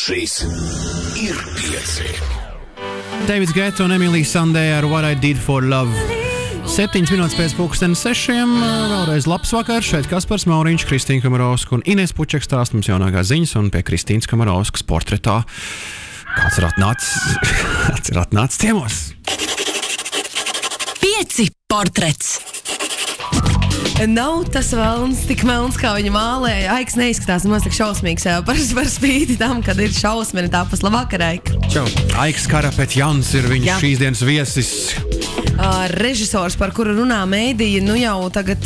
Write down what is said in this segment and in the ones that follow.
Šis ir 5. Davids Guetta un Emīlija Sandē ar What I Did For Love. 7 minūtes pēc 6:00. Vēlreiz labs vakar. Šeit Kaspars Mauriņš, Kristīna Kamarovska un Ines Pučeks stāst mums jaunākās ziņas, un pie Kristīnas Kamarovskas portretā kāds ir atnācis ciemos. 5 portrets. Nav tas velns tik melns, kā viņa mālēja. Aiks neizskatās nemaz tik šausmīgs par spīti tam, kad ir šausmeni tāpas. Labvakar, Aika. Čau. Aiks Karapetjans ir viņš šīs dienas viesis. Režisors, par kuru runā mēdīja, nu jau tagad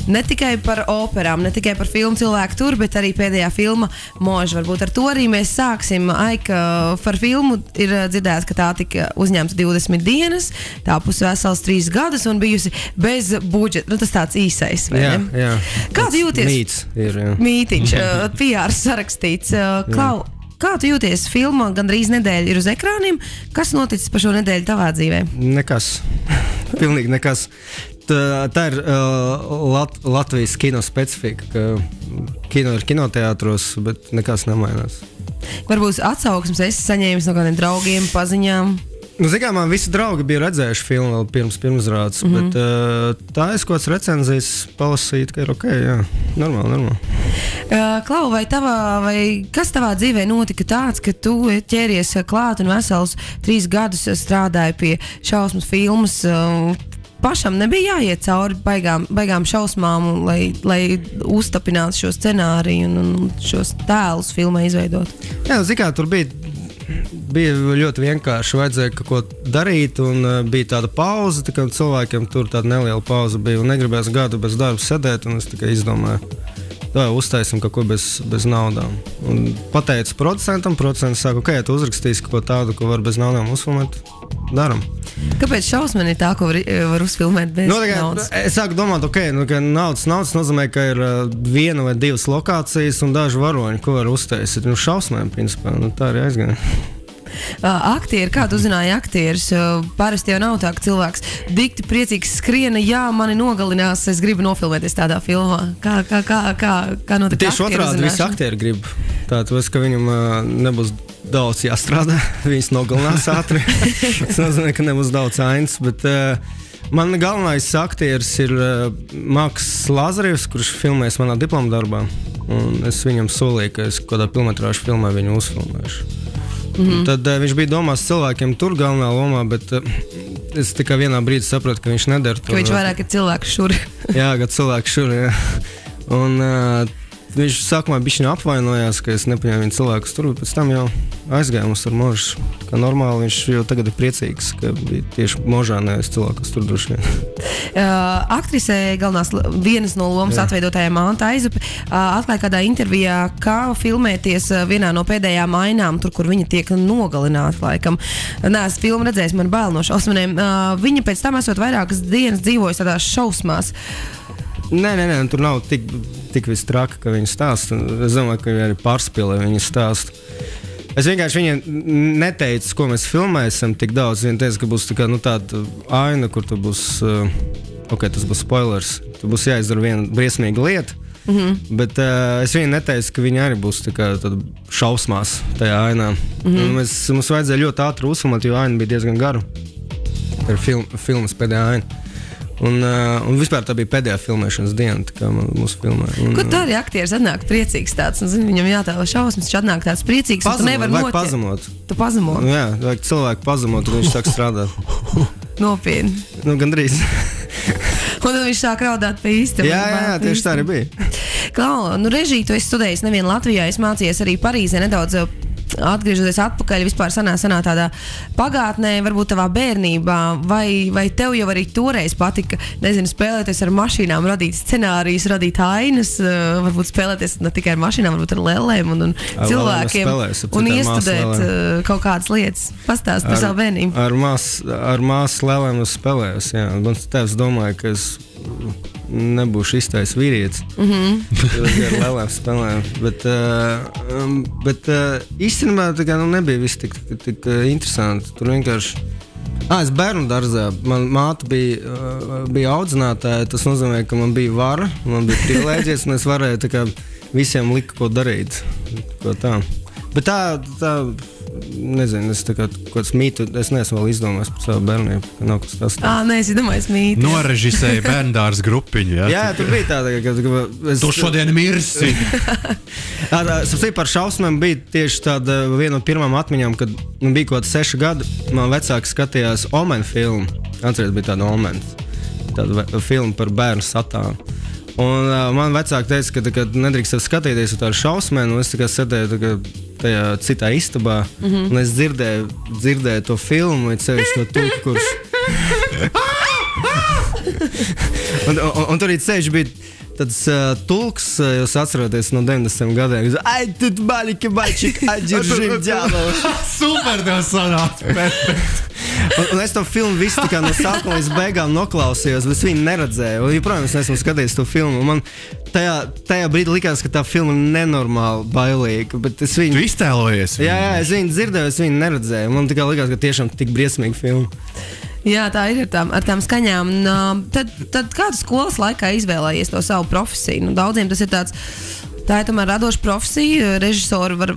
ne tikai par operām, ne tikai par filmu Cilvēku tur, bet arī pēdējā filma Moža. Varbūt ar to arī mēs sāksim. Aika, par filmu ir dzirdēts, ka tā tika uzņemta 20 dienas, tāpus vesels 3 gadus un bijusi bez budžeta. Nu, tas tāds īsais, vai ne? Jā. Kā tu jūties? Mīts ir, jā. Mītiņš, PR sarakstīts. Klau, kā tu jūties? Filma gandrīz nedēļa ir uz ekrāniem. Kas noticis pa šo nedēļu tavā dzīvē? Nekas. Pilnīgi nekas. Tā ir Latvijas kino specifika, ka kino ir kinoteātros, bet nekas nemainās. Varbūt atsauksmes esi saņēmis no kādiem draugiem, paziņām? Nu, zinām, man visi draugi bija redzējuši filmu vēl pirmsrādes, bet tā es kāds recenzijas palasīt, ka ir ok, jā, normāli. Klau, vai kas tavā dzīvē notika tāds, ka tu ķēries klāt un vesels 3 gadus strādāji pie šausmas filmas? Pašam nebija jāiet cauri baigām šausmām, lai uztapinātu šo scenāriju un šos tēlus filmai izveidot? Jā, zikā, tur bija ļoti vienkārši, vajadzēja kaut ko darīt, un bija tāda pauze, tā kā cilvēkiem tur tāda neliela pauze bija, un negribēs gadu bez darba sēdēt, un es tikai izdomāju, uztaisim kaut ko bez naudām. Un pateicu producentam, producents saka, ok, tu uzrakstīsi kaut ko tādu, ko var bez naudām uzfilmēt, daram. Kāpēc šausmeni ir tā, ko var uzfilmēt bez naudas? Es sāku domāt, ka naudas nozīmē, ka ir 1 vai 2 lokācijas un daži varoņi, ko var uztaisīt. Šausmēm, principā, tā arī aizgāja. Aktieri, kā tu uzzināji aktierus? Parasti jau nav tā, ka cilvēks dikti priecīgs skriena, jā, mani nogalinās, es gribu nofilmēties tādā filmā. Kā notika tieši otrādi, visi aktieri grib. Tāpēc, ka viņam nebūs daudz jāstrādā, viņas nogalinās ātri. Tas nozīmē, ka nebūs daudz ainas, bet man galvenais aktieris ir Maks Lazarevs, kurš filmēs manā diploma darbā. Un es viņam solīju, ka es kādā filmetrāžu filmā viņu uzfilmēšu. Tad viņš bija domās cilvēkiem tur galvenā lomā, bet es tikai vienā brīdī sapratu, ka viņš nedara to. Ka viņš vairāk ir cilvēks šur. Jā, ka cilvēks šur, jā. Un viņš sākumā bišķiņ apvainojās, ka es nepaņēmu viņu cilvēkus tur, bet pēc tam jau aizgāja mums ar Možu. Kā normāli viņš jau tagad ir priecīgs, ka bija tieši Možā nevis cilvēkus tur droši vien. Aktrisē galvenās vienas no lomas atveidotājā Manta Aizupe atklāja kādā intervijā, kā filmēties vienā no pēdējām ainām, tur, kur viņa tiek nogalināta laikam. Nē, es filmu redzēju, man bail no šausmaniem. Viņa pēc tam esot vairākas dienas dzīvojas tādās šausmās. Nē, tur nav tik viss traki, ka viņi stāsta. Es domāju, ka viņi arī pārspīlē viņa stāstu. Es vienkārši viņiem neteicu, ko mēs filmēsim tik daudz. Viņa teica, ka būs tāda aina, kur tu būs, tas būs spoilers, tu būs jāizdara viena briesmīga lieta, bet es viņiem neteicu, ka viņi arī būs tāda šausmās tajā ainā. Mums vajadzēja ļoti ātri uzfilmēt, jo aina bija diezgan gara. Tā ir filmas pēdējā aina. Un vispār tā bija pēdējā filmēšanas diena, tā kā mūsu filmē. Ko tā arī aktieris atnāk priecīgs tāds? Viņam jātēlo šausmas, viņš atnāk tāds priecīgs, un tu nevar vajag pazemot. Tu pazemot? Jā, vajag cilvēku pazemot, un viņš sāk strādāt. Nopietni. Gandrīz. Un tad viņš sāk raudāt pie īsta. Jā, tieši tā arī bija. Klau, režiju tu esi studējis nevien Latvijā, es mācījies arī Parīzē nedaudz. Atgriežoties atpakaļ vispār sanā tādā pagātnē, varbūt tavā bērnībā, vai tev jau arī toreiz patika, spēlēties ar mašīnām, radīt scenārijus, radīt ainas, varbūt spēlēties ne tikai ar mašīnām, varbūt ar lēlēm un cilvēkiem un iestudēt kaut kādas lietas. Pastāst par savu bērnību. Ar māsu lēlēm es spēlējos, jā. Mans tēvs domāja, ka es nebūšu iztais vīrietis. Ar lēlēm spēlēm. Bet īstenībā nebija viss tik interesanti. Tur vienkārši... Es bērnu dārzā. Man māte bija audzinātāja. Tas nozīmē, ka man bija vara, man bija privilēģijas, un es varēju visiem likt, ko darīt. Ko tā. Bet tā nezinu, es tā kā kāds mītu, es neesmu vēl izdomājis par savu bērnību, ka nav kas tas. Nē, es domāju, mītu. Norežisēja bērndārs grupiņu, jā? Jā, tur bija tāda, ka... Tu šodien mirsi! Sapsīt, par šausmēm bija tieši tāda viena no pirmām atmiņām, kad bija kaut 6 gadi, man vecāki skatījās Omen filmu. Atceries, bija tāda Omen, tāda filma par bērnu satānu. Un man vecāki teica, ka nedrīkst skatīties uz tādu šausmēm, un es tā kā sēdēju tajā citā istabā, un es dzirdēju to filmu, it sevišķi to tulku, kurš... un tur ceļš bija tāds tulks, jūs atceraties no 90. gadiem, ai, tu maliki mačik, ai, держи дьявол. Super, tev sanāca, perfekt. Un es to filmu visu tā kā no sākuma līdz beigām noklausījos, bet es viņu neredzēju. Un, joprojām, es neesmu skatījies to filmu. Man tajā brīdī likās, ka tā filma ir nenormāli bailīga. Tu iztēlojies viņu? Jā, es viņu dzirdēju, es viņu neredzēju. Man tikai likās, ka tiešām tik briesmīga filma. Jā, tā ir ar tām skaņām. Tad kādu skolas laikā izvēlējies to savu profesiju? Daudziem tas ir tāds. Tā ir tomēr radoša profesija. Režisori var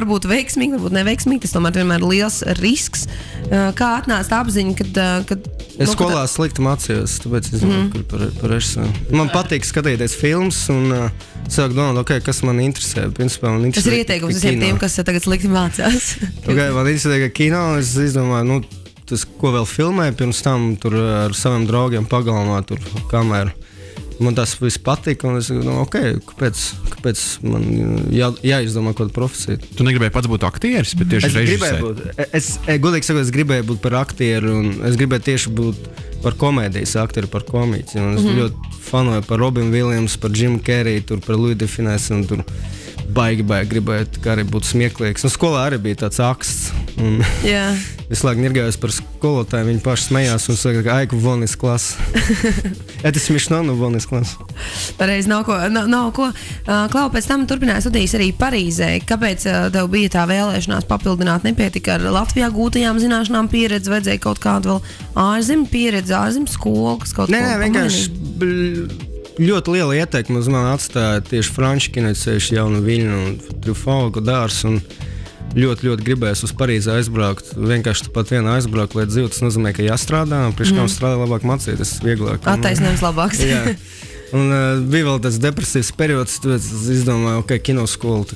būt veiksmīgi, varbūt neveiksmīgi. Tas tomēr vienmēr ir liels risks. Kā atnāca tā apziņa, kad es skolā slikti mācījos, tāpēc es domāju, par režisoru. Man patīk skatīties filmas un sāku domāt, okay, kas man interesē. Principā, man interesē. Tas ir ieteikums visiem tiem, kas tagad slikti mācās. Man interesē, ka kino, es izdomāju, tas, ko vēl filmēju, pirms tam tur ar saviem draugiem pagalmā, tur kameru. Man tas viss patika, un es domāju, kāpēc man jāizdomā kādu profesiju. Tu negribēji pats būt aktieris, bet tieši režisēji? Godīgi sakot, es gribēju būt par aktieru, un es gribēju tieši būt par komēdijas aktieru, par komiķi. Un es ļoti fanoju par Robinu Williamsu, par Jimu Carreyu, par Louis de Funès, un tur baigi gribēju arī būt smieklīgs. Un skolā arī bija tāds aksts. Visu laiku nirgājos par skolotāju, viņi paši smējās un saka, ka aiku von iz klasa. Это смешно, но von iz klasa. Pareizi, nav ko. Klau, pēc tam turpināja studijas arī Parīzē. Kāpēc tev bija tā vēlēšanās papildināt? Nepietika ar Latvijā gūtajām zināšanām pieredzi, vajadzēja kaut kādu vēl ārzemju pieredzi, ārzemju skolu, kas kaut ko pamanīja? Nē, vienkārši ļoti liela ieteikuma uz mani atstāja tieši franču kinocējuši Jaunu Viļņu un Trufaugu dārs. Ļoti gribēs uz Parīzi aizbraukt. Vienkārši tāpat vienā aizbraukt, lai dzīvotu. Tas nozīmē, ka jāstrādā, un priekš kam strādā labāk mācīties, vieglāk. Attaisnojums labāks. Jā. Un bija vēl tas depresīvs periods, tad es izdomāju, ok, kinoskola,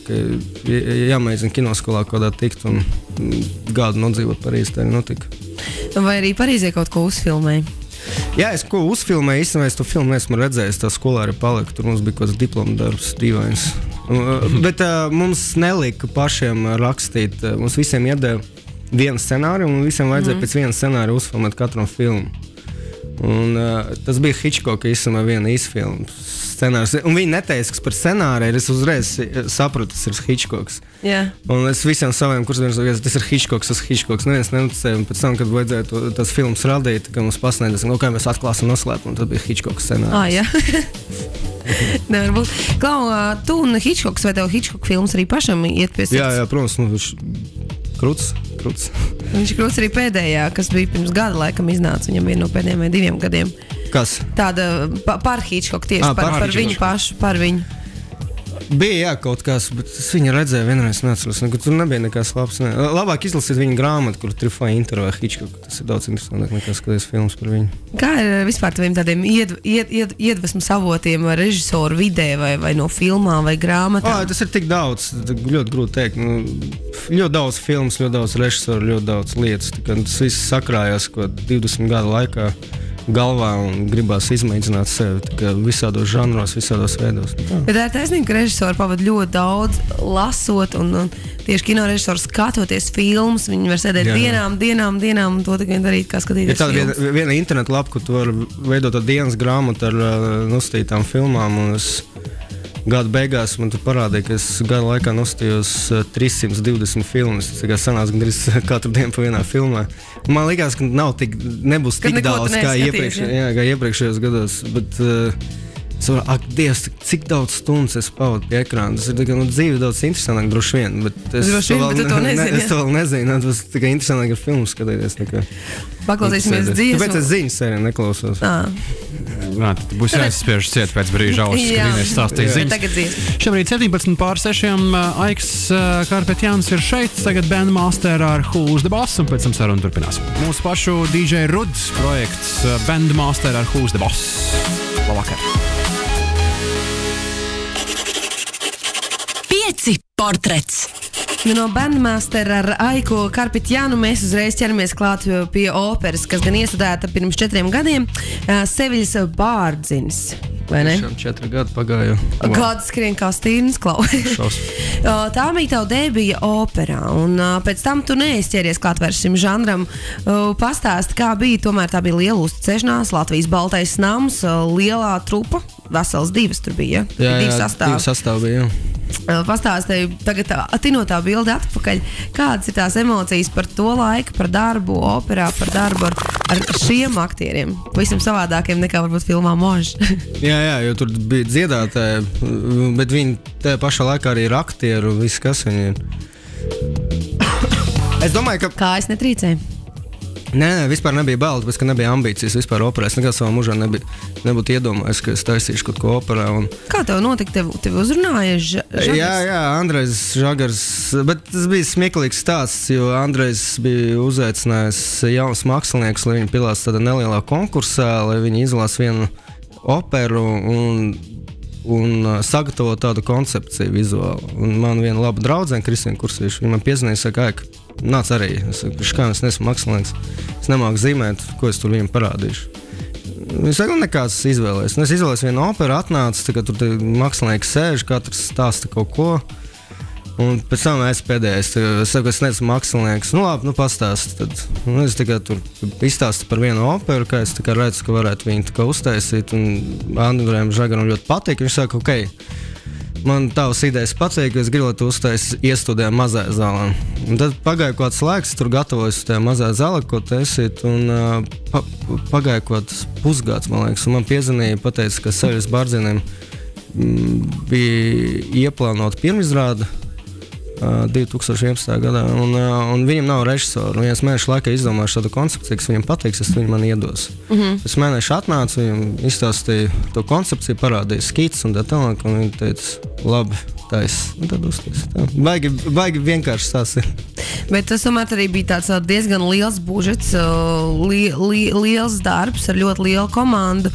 jāmēģina kinoskolā kādā tikt un gadu nodzīvot Parīzi, tā arī notika. Vai arī Parīzē kaut ko uzfilmēji? Jā, es ko uzfilmēju, īstenībā es to filmu neesmu redzējis, tā skolā arī palika, tur mums bija kāds diploma darbs, dīvains. Bet mums nelika pašiem rakstīt, mums visiem iedēja vienu scenāriju, un visiem vajadzēja pēc viena scenārija uzfilmēt katram filmu. Un tas bija Hitchcocka īstenībā viena izfilma scenārijs. Un viņi neteica, kas par scenāriju, es uzreiz sapratu, tas ir Hitchcocks. Yeah. Un es visiem saviem kursiem saku, tas ir Hitchcocks. Neviens neticēja, un pēc tam, kad vajadzēja tās filmas radīt, ka mums pasniedz, kā mēs atklāsim noslēpumu, tad bija Hitchcocks scenārijs. Jā. Nevar būt. Klau, tu un Hitchcocks, vai tev Hitchcock filmas arī pašam iet pie sirds? Jā, protams, viņš kruts. Viņš ir kruts arī pēdējā, kas bija pirms gada laikam iznāca, viņam viena no pēdējiem vai 2 gadiem. Kas? Tāda par Hitchcock tieši, par viņu pašu, par viņu. Bija, jā, kaut kas, bet es viņu redzēju vienreiz, neatceros, tur nebija nekas labs. Labāk izlasīt viņa grāmatu, kur Truffaut intervē Hitchcock. Tas ir daudz interesantāk nekā skatīties filmas par viņu. Kā ir vispār taviem tādiem iedvesmas avotiem vai režisoru vidē vai no filmām vai grāmatām? Tas ir tik daudz, ļoti grūti teikt. Ļoti daudz filmas, ļoti daudz režisoru, ļoti daudz lietas. Tas viss sakrājās, ko 20 gadu laikā galvā un gribās izmēģināt sevi visādos žanros, visādos veidos. Bet tā ir taisnība, ka režisori pavada ļoti daudz lasot un tieši kino režisori skatoties filmas, viņi var sēdēt dienām un to tikai darīt, kā skatīties filmas. Ir tāda viena interneta lapa, kur tu var veidot dienas grāmatu ar nostītām filmām, un es gada beigās man tur parādīja, ka es gada laikā nostījos 320 filmas. Tas sanāca gandrīz katru dienu pa vienā filmā. Man likās, ka nebūs tik daudz kā iepriekšējos gados. Bet es varu, Dievs, cik daudz stundas es pavadu pie ekrāna. Tas ir dzīve daudz interesantāk, droši vien. Bet es to vēl nezinu. Tas tikai interesantāk ir filmu skatīties. Paklausīsimies dziesmu. Tāpēc es ziņas sēriju neklausos. Būs jāizspiež ciet pēc brīža ausis, kad Inês stāstīs ziņas. Tagad dziesma. Šobrīd 17:06. Aiks Karpetjans ir šeit, tagad Bandmaster ar Who's the Boss, un pēc tam saruna turpinās. Mūsu pašu DJ Ruds projekts Bandmaster ar Who's the Boss. Labvakar! 5 portrets. No Bandmaster ar Aiku Karpetjanu mēs uzreiz ķeramies klāt pie operas, kas gan iestudēta pirms 4 gadiem, Seviļas Bārdzinis. Vai ne? 4 gadi pagāja. Kāds skrien kā stīrnis klau. Tā bija tava debija operā, un pēc tam tu neizķēries klāt vairs šim žanram. Pastāsti, kā bija, tomēr tā bija liela uzticēšanās, Latvijas Baltais nams, lielā trupa, vesels 2 tur bija, ja? 2 sastāvi. 2 sastāvi bija, jā. Pastāstīju, tagad atinotā bilde atpakaļ, kādas ir tās emocijas par to laiku, par darbu operā, par darbu ar šiem aktieriem, visam savādākiem nekā varbūt filmā Možs. Jā, jo tur bija dziedātāji, bet viņi tajā pašā laikā arī ir aktieri un viss, kas viņi ir. Es domāju, ka... Kā es netrīcēju? Nē, vispār nebija bail, tāpēc, ka nebija ambīcijas vispār operā. Es nekad savā mūžā nebūtu iedomājies, ka es taisīšu kaut ko operā. Kā tev notika? Tev uzrunāja Žagars? Jā, Andrejs Žagars. Bet tas bija smieklīgs stāsts, jo Andrejs bija uzaicinājis jaunus māksliniekus, lai viņi pilās tādā nelielā konkursā, lai viņi izlās vienu operu un sagatavo tādu koncepciju vizuālu. Un man viena laba draudzene, Kristīna Kursīša, viņa man piezinīja, saka, nāc arī. Es saku, kā es nesmu mākslinieks, es nemāku zīmēt, ko es tur viņam parādīšu. Viņš saka, nekāds izvēlēs. Es izvēlēs vienu operu, atnācu, tā, tur mākslinieki sēž, katrs stāsta kaut ko. Un pēc tam es pēdējais, es saku, es nesmu mākslinieks. Nu labi, pastāsti tad. Un es tikai tur izstāstu par vienu operu, kā es tikai redzu, ka varētu viņu uztaisīt. Un Andrejam Žagaram ļoti patīk. Viņš saka, man tavas idejas patīk, es gribu, lai tu uztaisi iestudē mazajā zālē. Un tad pagāja kāds laiks, tur gatavojos tajā mazajā zālē, ko taisīt, un pagāja kāds pusgads, man liekas, un man piezvanīja, pateica, ka Seviļas Bārdziniem bija ieplānota pirmizrāde 2011. gadā, un viņam nav režisora. Un viens mēnešu laikā izdomāšu tādu koncepciju, kas viņam patiks, es viņu man iedos. Es mēnešu atnācu, viņam izstāstīju to koncepciju, parādīju skices un tā tālāk, un viņi teica, labi, taisa. Un tad uztaisa. Baigi vienkārši stāstīt. Bet tas tomēr arī bija tāds diezgan liels budžets, liels darbs ar ļoti lielu komandu.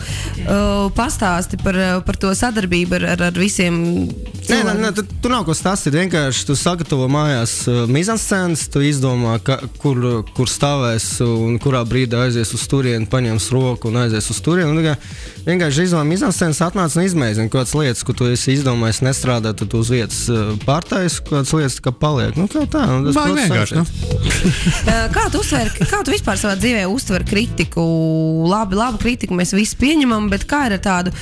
Pastāsti par to sadarbību ar visiem cilvēkiem. Nē, tu nav ko stāstīt. Vienkārši tu sagatavo mājās mizanscēnas, tu izdomā, kur stāvēs un kurā brīdī aizies uz turieni, paņems roku un aizies uz turieni. Vienkārši izdomā mizanscēnas, atnāc un izmēģini kādas lietas, ko tu esi izdomājis nestrādā, tad tu uz vietas pārtais, kādas lietas kā paliek. Nu, kā tā. Vienkārši, Kā tu vispār savā dzīvē uztver kritiku? Labu kritiku mēs visi pieņemam, bet kā ir ar tādu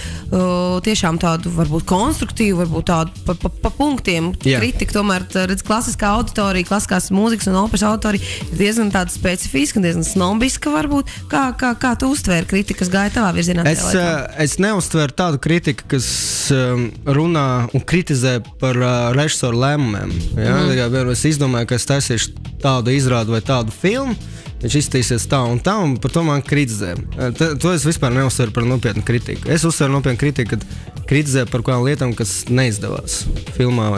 tiešām tādu varbūt konstruktīvu, varbūt tādu pa punktiem kritika? Tomēr, redz, klasiskā auditorija, klasiskās mūzikas un operas auditorija ir diezgan tāda specifiska, diezgan snobiska varbūt. Kā tu uztvēri kritiku, kas gāja tavā virzienā? Es neuztveru tādu kritiku, kas runā un kritizē par režisoru lēmumiem. Ja? Es izdomāju, ka es taisīšu tādu izrādu vai tādu filmu, viņš iztīsies tā, un par to man kritizē. To es vispār neuzsveru par nopietnu kritiku. Es uzsveru nopietnu kritiku, kad kritizē par kādām lietām, kas neizdevās filmā.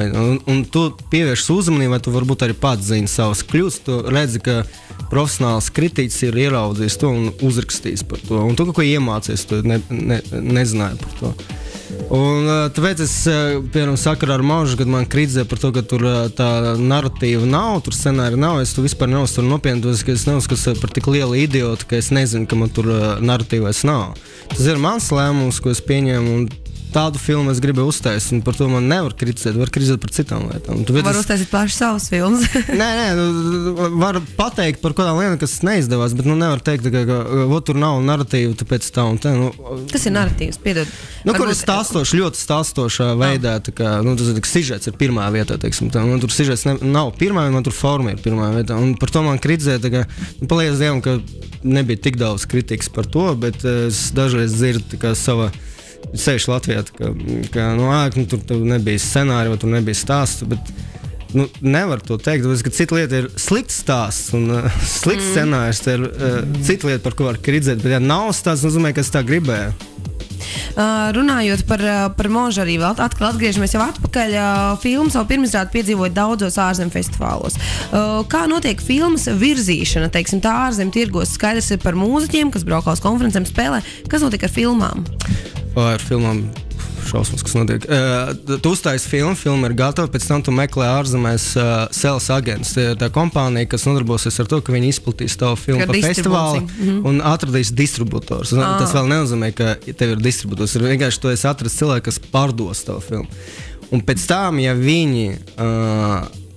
Un tu pievērš uzmanību, vai tu varbūt arī pats zini savas kļūdas. Tu redzi, ka profesionāls kritiķis ir ieraudzījis to un uzrakstījis par to. Un tu kaut ko iemācies, tu nezināji par to. Un tāpēc es, piemēram, sakarā ar Možu, kad man kritizē par to, ka tur tā narratīva nav, tur scenārija nav, es tu vispār neuztveru nopietni, ka es neuzskatu par tik lielu idiotu, ka es nezinu, ka man tur narratīvais nav. Tas ir mans lēmums, ko es pieņēmu, un tādu filmu es gribēju uztaisīt, un par to man nevar kritizēt, var kritizēt par citām lietām. Var uztaisīt paši savus filmus. Nē, var pateikt par kādām lietām, kas neizdevās, bet nevar teikt, ka tur nav narratīva, tāpēc tā un tā. Kas ir narratīvs? Piedod. Kur ir stāstoši, ļoti stāstošā veidā, tas ir sižets ir pirmā vietā, teiksim, tā. Man tur sižets nav pirmā, man tur forma ir pirmā vietā, un par to man kritizē, paldies Dievam, ka nebija tik daudz kritikas par to, bet es dažreiz dzirdu savā sevišķi Latvijā, ka tur nebija scenārija, vai tur nebija stāstu, bet nevar to teikt, tāpēc, ka cita lieta ir slikts stāsts un slikts scenārijs, tā ir cita lieta, par ko var kritizēt, bet ja nav stāsts, nozīmē, ka es tā gribēju. Runājot par Možu arī vēl atkal atgriežamies jau atpakaļ. Filmu savu pirmizrādi piedzīvoja daudzos ārzem festivālos. Kā notiek filmas virzīšana, teiksim, tā ārzem tirgos? Skaidrs ir par mūziķiem, kas braukā uz konferencēm, spēlē. Kas notiek ar filmām? Ar filmām šausmas, kas notiek. Tu uztaisi filma ir gatava, pēc tam tu meklē ārzemēs sales agents. Tā kompānija, kas nodarbosies ar to, ka viņi izplatīs tavu filmu pa festivālu un atradīs distributors. Tas vēl nenozīmē, ka tev ir distributors. Ir vienkārši tu esi atradis cilvēku, kas pārdos tavu filmu. Un pēc tam, ja viņi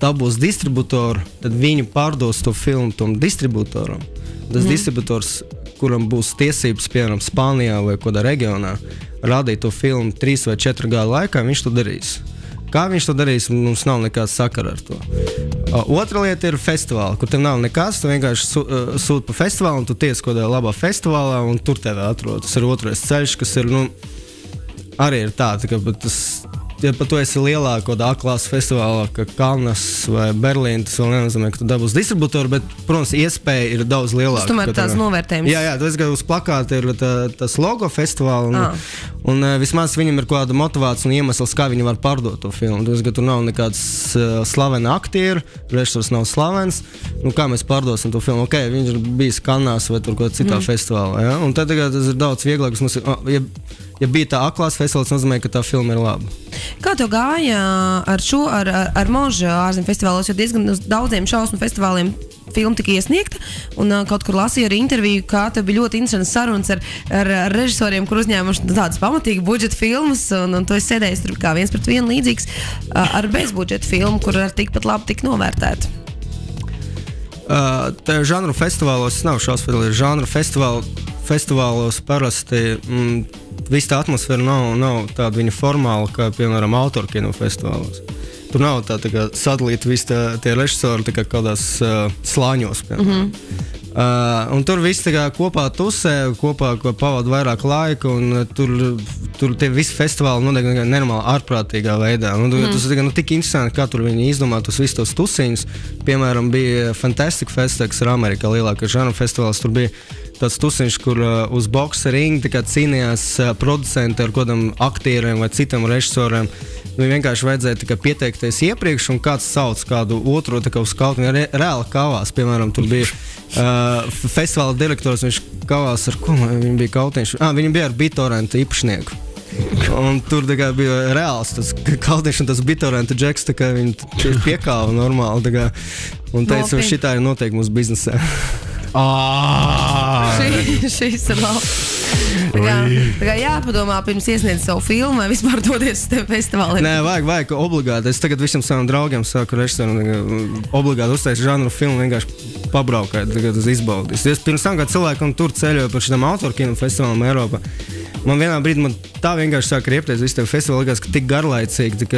dabūs distributoru, tad viņi pārdos to filmu tom distributoram. Tas distributors, kuram būs tiesības, piemēram, Spānijā vai kādā reģionā, rādīt to filmu 3 vai 4 gadu laikā, viņš to darīs. Kā viņš to darīs, mums nav nekāds sakara ar to. Otra lieta ir festivāli, kur tev nav nekāds, tu vienkārši sūti pa festivālu, un tu tiec kādā labā festivālā, un tur tevi atrod. Tas ir otrais ceļš, kas ir, arī ir tā, ka tas, ja pat tu esi lielākā A-klases festivālā, kā Kalnas vai Berlīna, tas vēl nenozīmē, ka tu dabūsi distributoru, bet, protams, iespēja ir daudz lielāka. Tas tomēr tāds novērtējums. Jā, tu esi, ka uz plakāta ir tas logo festivāla, un vismaz viņam ir kāda motivācija un iemesls, kā viņi var pārdot to filmu. Tu esi, ka tur nav nekāds slavena aktieri, režisors nav slavens, kā mēs pārdosim to filmu? Ok, viņš ir bijis Kalnās vai tur kādā citā festivālā, ja? Un tad tas ir daudz vieglāk, ja bija tā A-klases festivāls, nozīmē, ka tā filma ir laba. Kā tev gāja ar Možu ārzem festivālos, jo diezgan uz daudziem šausmu festivāliem filma tika iesniegta, un kaut kur lasīju arī interviju, kā tev bija ļoti interesants sarunas ar režisoriem, kur uzņēmuši tādas pamatīgi budžeta filmas, un tu esi sēdējis tur kā 1:1 līdzīgs ar bezbudžeta filmu, kur ar tikpat labi tika novērtēta. Tā žanru festivālos nav šausmu žanru festivālos parasti viss tā atmosfēra nav tāda viņa formāla, kā, piemēram, autorkino festivālos. Tur nav tā kā sadalīta visi tie režisori tā kā kādās slāņos, piemēram. Un tur viss tā kā kopā tusē, kopā pavada vairāk laika, un tur tie visi festivāli notiek nenormāli ārprātīgā veidā. Tas ir tik interesanti, kā tur viņi izdomā visus tos tusiņus. Piemēram, bija Fantastic Fest, kas ir Amerikā lielākais žanru festivāls. Tur bija tāds tusiņš, kur uz boksa ringa cīnījās producenti ar kādam aktieriem vai citam režisoriem. Viņam vienkārši vajadzēja pieteikties iepriekš, un kāds sauc kādu otru uz kaut kā reāli kavās. Piemēram, tur bija festivāla direktors, viņš kavās ar ko? Viņam bija kautiņš. Viņam bija ar BitTorrent īpašnieku. Un tur bija reāls tas kautiņš un tas BitTorrent džeks, viņi piekāva normāli. Un teica, ka šitā ir noteikti mūsu biznesē. Šis ir labs. Tā kā jāpadomā pirms iesniedz savu filmu vai vispār doties uz tiem festivāliem. Nē, vajag obligāti. Es tagad visiem saviem draugiem saku režisoram, obligāti uztaisīt žanru filmu, vienkārši pabraukāt, tagad izbaudīs. Es pirms tam, kad cilvēkam tur ceļoju par šitām autorkino festivāliem Eiropā, man vienā brīdī tā vienkārši sāka riepties visi tie festivāli, likās, ka tik garlaicīgi,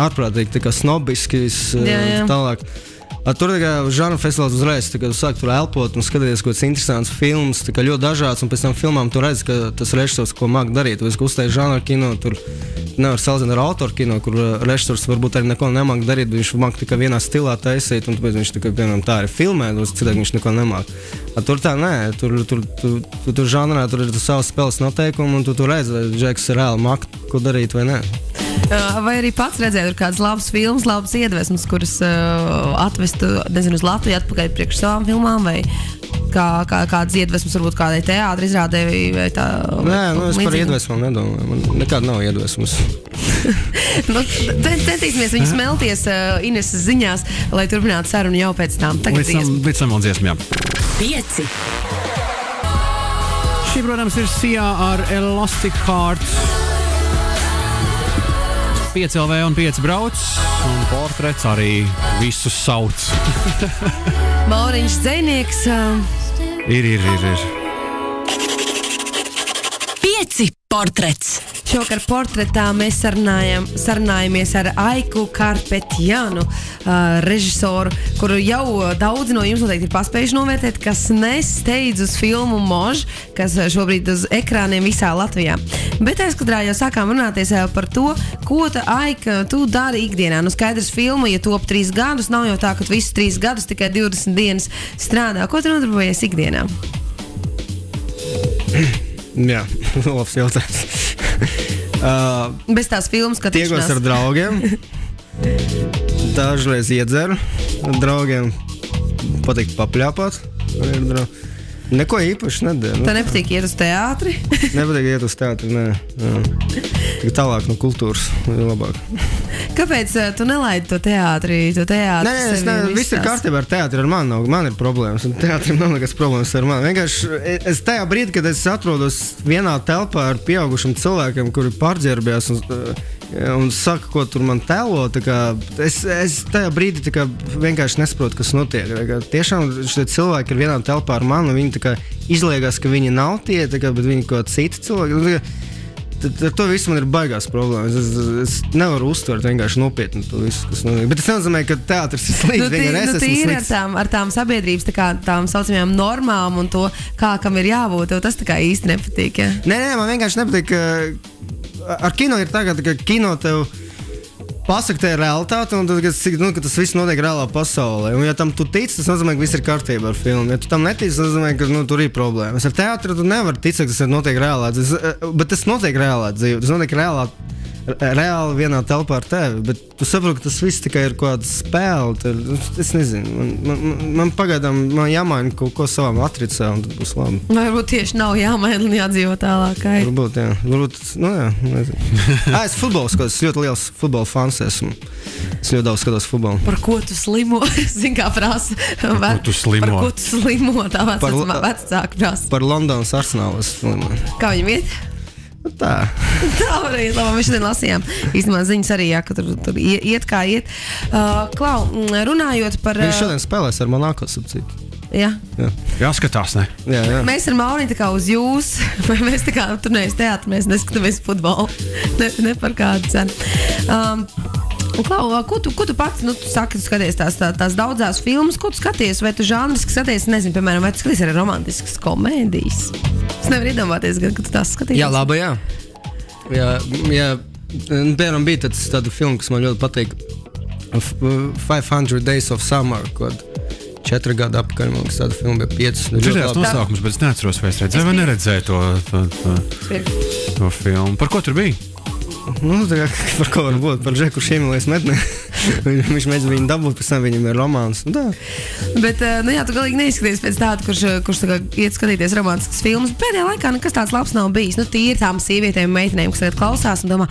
ārprātīgi, snobiski, tālāk. Tur žanru festivāls uzreiz sāk tur elpot un skatīties kaut kāds interesants films, ļoti dažāds, un pēc tam filmām tu redzi, ka tas režisors, ko māk darīt, vai uztais žanru kino, tur nevar salīdzināt ar autoru kino, kur režisors varbūt arī neko nemāk darīt, bet viņš māk tikai vienā stilā taisīt, un tāpēc viņš piemēram, tā arī filmē, citādi viņš neko nemāk. Tur tā nē, tur žanrā tur ir savas spēles noteikumi, un tu redzi, vai džeks reāli māk ko darīt vai nē. Vai arī pats redzēt kādas labas filmas, labas iedvesmas, kuras atvestu, nezinu, uz Latviju atpakaļ priekš savām filmām, vai kādas iedvesmas varbūt kādai teātra izrādē vai tā? Nē, es par iedvesmām nedomāju. Man nekāda nav iedvesmas. Centīsimies viņu smelties Ineses ziņās, lai turpinātu sarunu jau pēc tam. Līdz tam vēl dziesmām. 5. Šī, protams, ir Sia ar Elastic Heart. 5 LV un 5 brauc, un portrets arī visus sauc. Mauriņš dzejnieks. Ir. 5 portrets. Šovakar portretā mēs sarunājamies ar Aiku Karpetjānu, režisoru, kuru jau daudzi no jums noteikti ir paspējuši novērtēt, kas nesteidz uz filmu Mož, kas šobrīd uz ekrāniem visā Latvijā. Bet aizkadrā jau sākām runāties par to, ko Aika tu dari ikdienā. Skaidrs, filma, ja top 3 gadus, nav jau tā, ka visus 3 gadus tikai 20 dienas strādā. Ko tu nodarbojies ikdienā? Jā. labs jautājums. Bez tās filmas, kad Tiekos ar draugiem. Dažreiz iedzeru ar draugiem. Patīk papļāpāt. Neko īpaši nedēļ. Tev nepatīk iet uz teātri? Nepatīk iet uz teātri, nē. Tik tālāk no kultūras labāk. Kāpēc tu nelaidi to teātri? Nē, viss ir kārtībā ar teātri, ar mani nav. Man ir problēmas, un teātrim nav nekas problēmas ar mani. Vienkārši es tajā brīdī, kad es atrodos vienā telpā ar pieaugušiem cilvēkiem, kuri pārģērbjās un saka, ko tur man tēlo, es tajā brīdī vienkārši nesaprotu, kas notiek. Tiešām šie cilvēki ir vienā telpā ar mani, un viņi izliekās, ka viņi nav tie, bet viņi kaut citi cilvēki. Ar to visu man ir baigās problēmas. Es nevaru uztvert vienkārši nopietni to visu, kas notiek. Bet tas nenozīmē, ka teātris ir slikts. Tīri ar tām sabiedrības tām saucamajām normām un to, kam ir jābūt, tev tas īsti nepatīk. Ja? Nē, man vienkārši nepatīk. Ar kino ir tagad, ka kino tev pasaka, tā ir realitāte, un tad, ka tas viss notiek reālā pasaulē. Un, ja tam tu tici, tas nozīmē, ka viss ir kārtībā ar filmu. Ja tu tam netici, tas nozīmē, ka tur ir problēmas. Ar teātri tu nevari ticēt, ka tas notiek reālā dzīvē. Bet tas notiek reālā dzīvē. Tas notiek reāli vienā telpā ar tevi. Bet tu saproti, ka tas viss tikai ir kaut kāda spēle. Es nezinu. Man pagaidām jāmaina kaut ko savām atricē, un tad būs labi. Varbūt tieši nav jāmaina un jādzīvo tālāk. Varbūt, jā. Es futbolu skatos. Es ļoti liels futbola fans esmu. Es ļoti daudz skatos futbolu. Par ko tu slimo? Zini, kā prasa. Par ko tu slimo? Tā vecāka prasa. Par Londonas Arsenālu es slimo. Kā viņam iet? Tā arī labi. Mēs šodien lasījām īstenībā ziņas arī, ka tur iet kā iet. Klau, runājot par... Viņš šodien spēlēs ar Monako, sapcīt. Jā. Jāskatās, ne? Jā. Mēs ar Mauriņu tā kā uz jūs. Mēs tā kā tur nevis teātri, mēs neskatāmies futbolu. Ne par kādu cenu. Klau, ko tu pats, tu saki, tu skaties tās daudzās filmas, ko tu skaties? Vai tu žanriski skaties, nezinu, piemēram, vai tu skaties arī romantiskas komēdijas? Es nevaru iedomāties, ka tu tās skatījies. Jā, labi, jā. Piemēram, bija tāda filma, kas man ļoti patīk. 500 Days of Summer, kod 4 gadu apakaļ, man liekas, tāda filma bija 5. Dzirdējās nosaukums, bet es neatceros, vai es redzēju vai neredzēju to filmu. Par ko tur bija? Par ko var būt? Par Džeku Šīmelies metni. Viņš mēģina viņu dabūt, pēc tam viņam ir romāns. Bet, tu galīgi neizskaties pēc tādu, kurš iet skatīties romantiskas filmas. Pēdējā laikā nekas tāds labs nav bijis. Tīri tām sievietēm un meitenēm, kas tagad klausās un domā,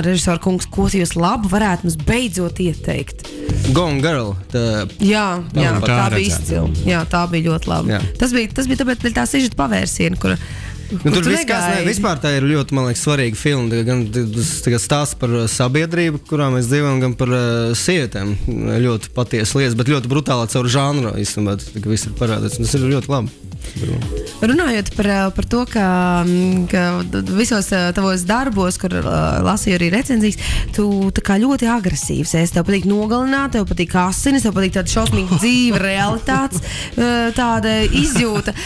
režisora kungs, ko jūs labu varētu mums beidzot ieteikt? Gone Girl. Jā, tā bija izcila. Jā, tā bija ļoti labi. Tas bija tāpēc tā sižeta pavērsiena, kur tur vispār tā ir ļoti, man liekas, svarīga filma. Gan stāsts par sabiedrību, kurā mēs dzīvojam, gan par sievietēm. Ļoti patiesa lietas, bet ļoti brutālā caur žanru. Īstenībā, viss ir parādīts. Tas ir ļoti labi. Runājot par to, ka visos tavos darbos, kur lasīju arī recenzijas, tu tā kā ļoti agresīvs esi. Tev patīk nogalināt, tev patīk asinis, tev patīk tāda šausmīga dzīve, realitātes, tāda izjūta.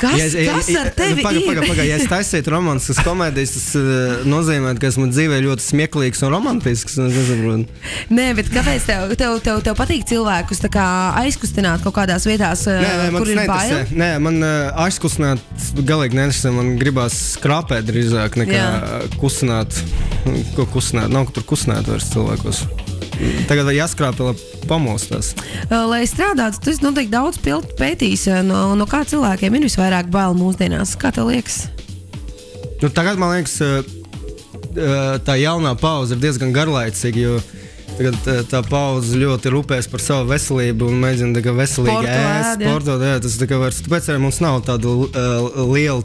Kas ar tevi ir? Ja es taisītu romantiskas komēdijas, tas nozīmē, ka esmu dzīvē ļoti smieklīgs un romantisks. Nē, bet kāpēc tev patīk cilvēkus tā kā aizkustināt kaut kādās vietās, kur ir bail? Nē, man aizkustināt galīgi nenesē. Man gribās skrāpēt drīzāk nekā kustināt. Ko kustināt? Nav tur kustināt vairs cilvēkos. Tagad vai jāskrāpē, lai pamostās. Lai strādātu, tu esi noteikti daudz pētījis, no kā cilvēkiem ir visvairāk bail mūsdienās. Kā tev liekas? Tagad man liekas, tā jaunā paudze ir diezgan garlaicīga, jo tagad tā paudze ļoti rūpēs par savu veselību un mēģina veselīgi ēst, sportot. Tāpēc arī mums nav tāda liela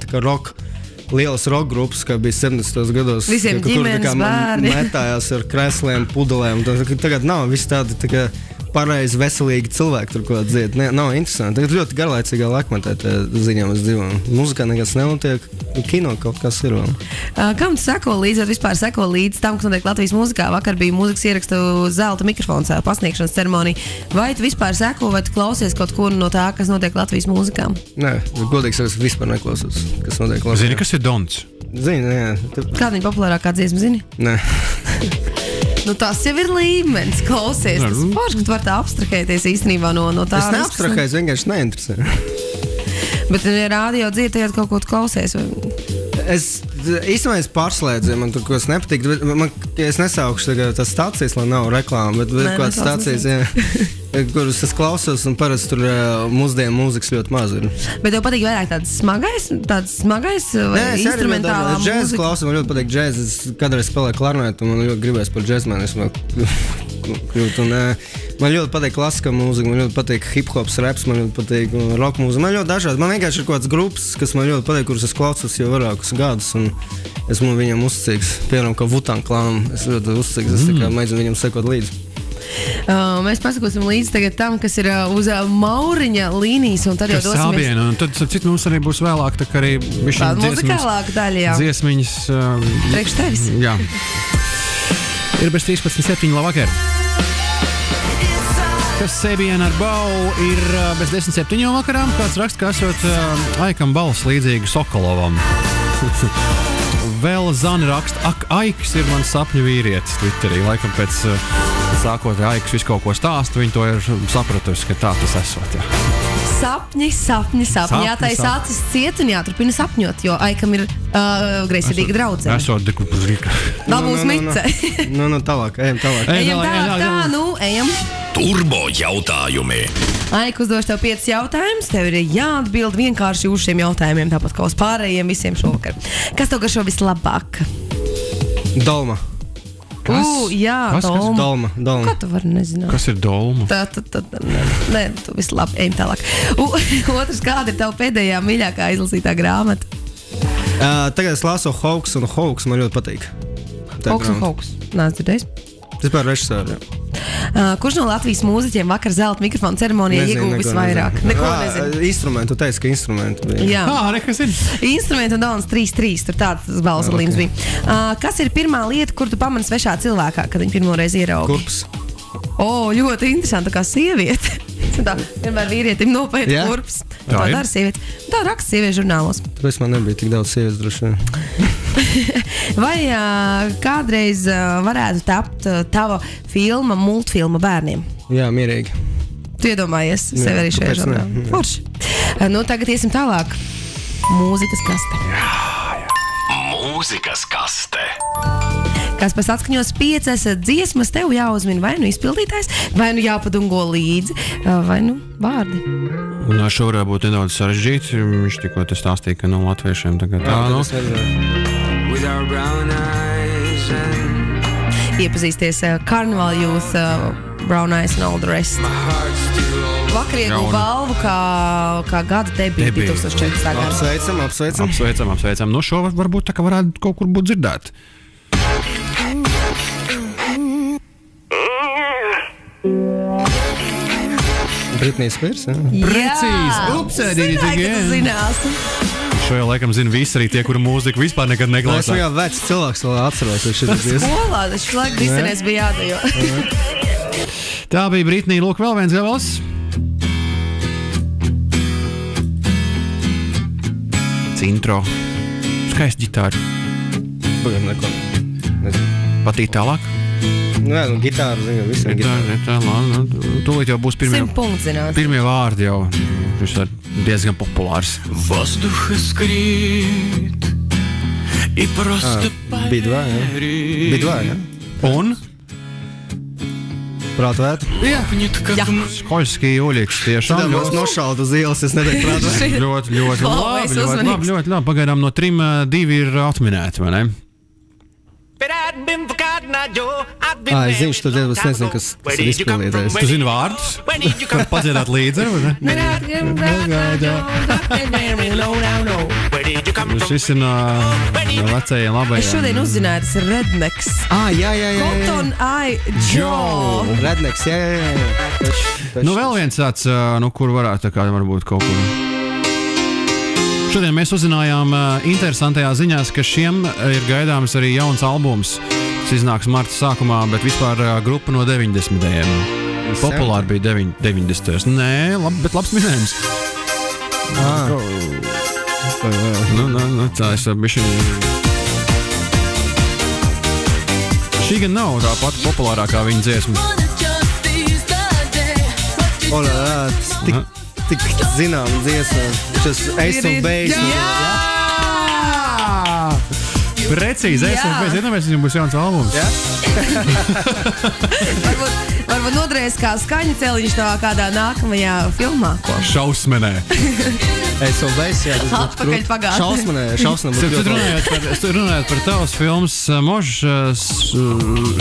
lielas rock grupas, kā bija 70. gados. Visiem ģimenes bērni. Metājās ar kresliem, pudelēm. Tagad nav visi tādi pareizi, veselīgi cilvēki tur ko dzied. Nav interesanti. Tagad ļoti garlaicīgā laikmetā ziņā mēs dzīvojam. Muzikā nekas nenotiek, kino kaut kas ir vēl. Kam tu seko līdzi, vai vispār seko līdzi tam, kas notiek Latvijas mūzikā? Vakar bija mūzikas ierakstu zelta mikrofons pasniegšanas ceremonija. Vai tu vispār seko, vai tu klausies kaut ko no tā, kas notiek Latvijas mūzikā? Nē, godīgi sakot, vispār neklausos, kas notiek Latvijā. Zini, kas ir Dons? Zini, jā. Kāda viņa populārākā dziesma, zini? Nē. Tas jau ir līmenis, klausies. Tas forši, ka tu vari tā abstrahēties īstenībā no tā. Es neabstrahēju, vienkārši neinteresē. Bet, ja rādio dzird, tad kaut ko tu klausies. Īstenībā es pārslēdzu, man tur kaut kas nepatīk. Es nesaukšu tās stācijas, lai nav reklāma, bet kaut kādas stācijas, kuras es klausos, un parasti tur mūsdienu mūzikas ļoti maz ir. Bet tev patīk vairāk tāds smagais vai instrumentālā mūzika? Džēzu klausu, man ļoti patīk džēzu. Es kādreiz spēlēju klarnetu, un man ļoti gribēs par džēzmēnu. Man ļoti patīk klasiskā mūzika, man ļoti patīk hip-hops, raps, man ļoti patīk rock mūzika. Man ļoti dažādi. Man vienkārši ir kaut kāds grupas, kas man ļoti patīk, kuras es klausos jau vairākus gadus, un esmu viņiem uzticīgs. Piemēram, kā Wu-Tang Clan, es ļoti uzticīgs, es tikai mēģinu viņam sekot līdzi. Mēs pasakosim līdzi tagad tam, kas ir uz Mauriņa līnijas, un tad jau dosimies. Sābienu, un tad citu mums arī būs vēlāk, tā kā arī tāda muzikālāka daļa, jā. Dziesmiņas. Priekš tevis. Jā. Ir bez 13.7. labvakar. Kas Sēbiena ar Bau ir bez 10.7. vakarā. Kāds raksta, ka esot Aikam balss līdzīgi Sokolovam. Vēl Zani raksta, Aiks ir mans sapņu vīrietis Twitterī. Laikam pēc sākot, Aiks visu kaut ko stāsta, viņi to ir sapratusi, ka tā tas esot. Jā. Sapņi. Jātais acis ciet un jāturpina sapņot, jo Aikam ir greizsirdīga draudzene. Esot dekurpuzrīka. Dabūs mice. Tālāk, ejam tālāk. Ejam. Turbo jautājumi. Aika, uzdošu tev 5 jautājumus. Tev ir jāatbild vienkārši uz šiem jautājumiem, tāpat kā uz pārējiem visiem šovakar. Kas tev garšo vislabāk? Dolma. Jā, Dolma. Kā tu vari nezināt? Kas ir dolma? Nē, tu vislabi, ejam tālāk. Otrs, kāda ir tava pēdējā mīļākā izlasītā grāmata? Tagad es lasu Hawks, un Hawks man ļoti patīk. Hawks. Nāc dzirdējis? Tas par režisoru, jā. Kurš no Latvijas mūziķiem vakar zelta mikrofona ceremonijā ieguva visvairāk? Neko nezinu. Instrumentu, tu teici, ka instrumentu bija. Jā. Kas ir? Instrumentu un Dons 3-3, tur tāds balss līmes bija. Kas ir pirmā lieta, kur tu pamani svešā cilvēkā, kad viņi pirmoreiz ieraugi? Kurps. Ļoti interesanti, kā sieviete. Tā vienmēr vīrietim nopietni kurps. Tā dara sieviete. Tā raksta sieviešu žurnālos. Tāpēc man nebija tik daudz sievietes droši vien. Vai kādreiz varētu tapt tava filma, multfilma bērniem? Jā, mierīgi. Tu iedomājies sevi arī šajā žurnālā? Forši. Tagad iesim tālāk. Mūzikas kaste. Mūzikas kaste. Kas pēc atskaņos 5 dziesmas, tev jāuzmina vai nu izpildītājs, vai nu jāpadungo līdzi, vai nu vārdi. Un šo varētu būt nedaudz sarežģīti. Viņš tikko te stāstīja, ka no latviešiem tagad Iepazīsties Carnival Youth, Brown Eyes and All the Rest. Vakar ieguva balvu kā gada debija 2014. gadā. Apsveicam. No šo varbūt tā kā varētu kaut kur būt dzirdēt. Britney Spears, jā? Precīzi! Zināju, ka tu zināsi. Šo jau laikam zina visi, arī tie, kuru mūziku vispār nekad neklausās. Esmu jau vecs cilvēks, vēl atceros. Skolā, tas laikam disenēs bija jādajo. Tā bija Britney, lūk, vēl viens gabals. Intro. Skaisti ģitāri. Pagam neko. Patīk tālāk? Nē, gitāru zinu, visiem gitāru. Tūlīt jau būs pirmie vārdi jau. Viņš ir diezgan populārs. Воздух искрит и просто B2, jā? Un? Prātvēt? Jā. Skoļski Uļiks tiešām. Tad būs nošaut uz ielas, es neteiktu prātvēt. Ļoti labi. Pagaidām no 3 2 ir atminēti, vai ne? Es zinu, tu es nezinu, kas ir izpildītājs. Tu zini vārdus? Var padziedāt līdzi, vai ne? Šis ir no vecajiem labajiem. Es šodien uzzināju, tas ir Rednecks. Jā. Cotton Eye Joe. Rednecks, jā. Nu vēl viens tāds, kur varētu tā kā varbūt kaut kur. Šodien mēs uzzinājām interesantajā ziņās, ka šiem ir gaidāms arī jauns albums. Tas iznāks marta sākumā, bet vispār grupa no 90. Populāri bija 90. Nē, bet labs minējums. Tā es bišķi... Šī gan nav tā pati populārākā viņa dziesma. Tik zinām dziesmu. Šis Ace of Base. Precīzi, Jā. pēc iedomājies, viņam būs jauns albums. Varbūt noderēs kā skaņu celiņš no kādā nākamajā filmā. Šausmenē. Es vēl beidzu, jā. Atpakaļ pagātnē. Šausmenē. Runājot par tavas filmas Možs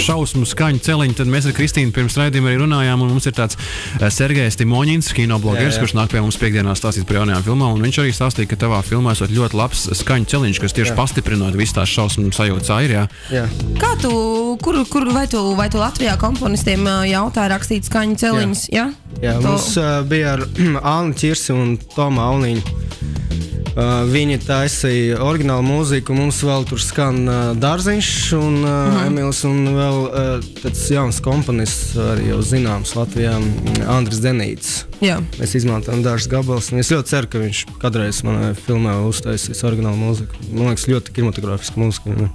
šausmu skaņu celiņu, tad mēs ar Kristīnu pirms raidījuma arī runājām, un mums ir tāds Sergejs Timoņins, kinoblogeris, kurš nāk pie mums piekdienās stāstīt par jaunajām filmām, un viņš arī stāstīja, ka tavā filmā esot ļoti labs skaņu celiņš, kas tieši pastiprinot visu tās šausmu sajūtas airijā. Kā tu, vai tu Latvijā komponistiem jautāji rakstīt skaņu celiņus? Jā, mums bija ar Alni Čirsi un Tomu Alniņu. Viņi taisīja oriģinālu mūziku, mums vēl tur skan Dārziņš un Emils un vēl tāds jauns komponists, arī jau zināms Latvijā, Andris Denīts. Jā. Mēs izmantojam dažas gabalus, un es ļoti ceru, ka viņš kādreiz manā filmā uztaisīs oriģinālu mūziku. Man liekas, ļoti kinematogrāfiska mūzika. Ne?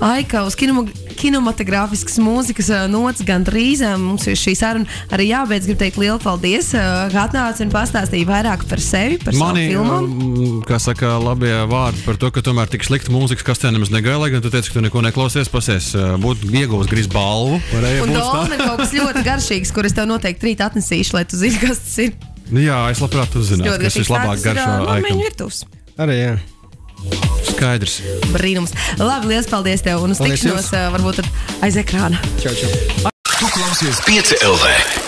Aika uz kinematogrāfiskas mūzikas nots gan drīz. Mums ir šī saruna arī jābeidz. Gribu teikt lielu paldies, ka atnāci un pastāstīji vairāk par sevi, par savu filmu. Kā saka, labie vārdi par to, ka tomēr tik slikta mūzikas kastē nemaz negaila, lai gan tu teici, ka tu neko neklausies, pasies, būtu iegūs Gris balvu. Un Doma ir kaut kas ļoti garšīgs, kur es tev noteikti rīt atnesīšu, lai tu zini, kas tas ir. Jā, es labprāt uzzinātu, kas vislabāk garšo Aikam. Arī, jā. Skaidrs. Brīnums. Labi, liels paldies tev un uz tikšanos varbūt aiz ekrāna. Čau. Tu klausies 5 LV.